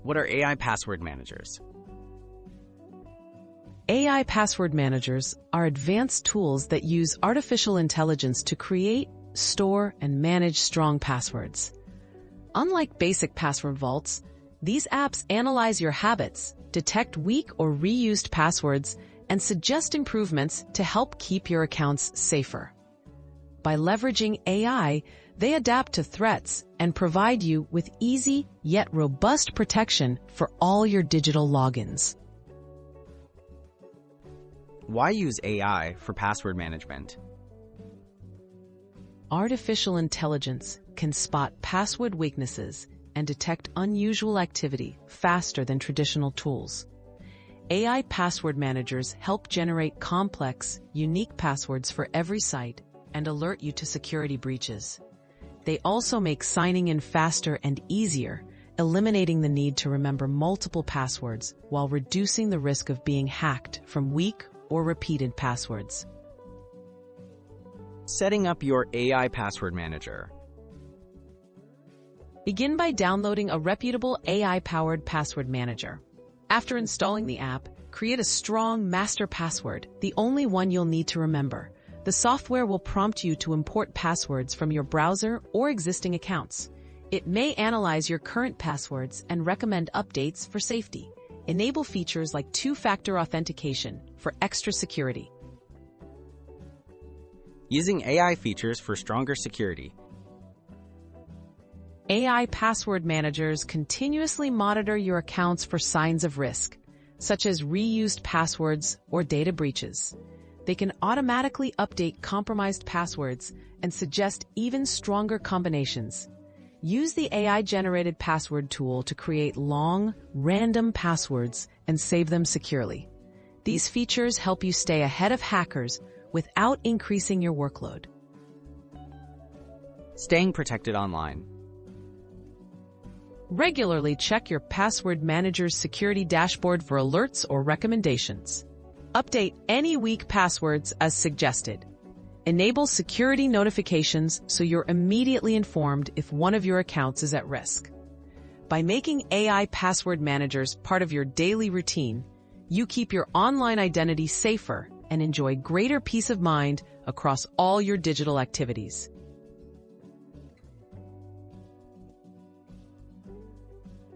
What are AI password managers? AI password managers are advanced tools that use artificial intelligence to create, store, and manage strong passwords. Unlike basic password vaults, these apps analyze your habits, detect weak or reused passwords, and suggest improvements to help keep your accounts safer. By leveraging AI, they adapt to threats and provide you with easy yet robust protection for all your digital logins. Why use AI for password management? Artificial intelligence can spot password weaknesses and detect unusual activity faster than traditional tools. AI password managers help generate complex, unique passwords for every site and alert you to security breaches. They also make signing in faster and easier, eliminating the need to remember multiple passwords while reducing the risk of being hacked from weak or repeated passwords. Setting up your AI password manager. Begin by downloading a reputable AI-powered password manager. After installing the app, create a strong master password, the only one you'll need to remember. The software will prompt you to import passwords from your browser or existing accounts. It may analyze your current passwords and recommend updates for safety. Enable features like two-factor authentication for extra security. Using AI features for stronger security. AI password managers continuously monitor your accounts for signs of risk, such as reused passwords or data breaches. They can automatically update compromised passwords and suggest even stronger combinations. Use the AI-generated password tool to create long, random passwords and save them securely. These features help you stay ahead of hackers without increasing your workload. Staying protected online. Regularly check your password manager's security dashboard for alerts or recommendations. Update any weak passwords as suggested. Enable security notifications so you're immediately informed if one of your accounts is at risk. By making AI password managers part of your daily routine, you keep your online identity safer and enjoy greater peace of mind across all your digital activities.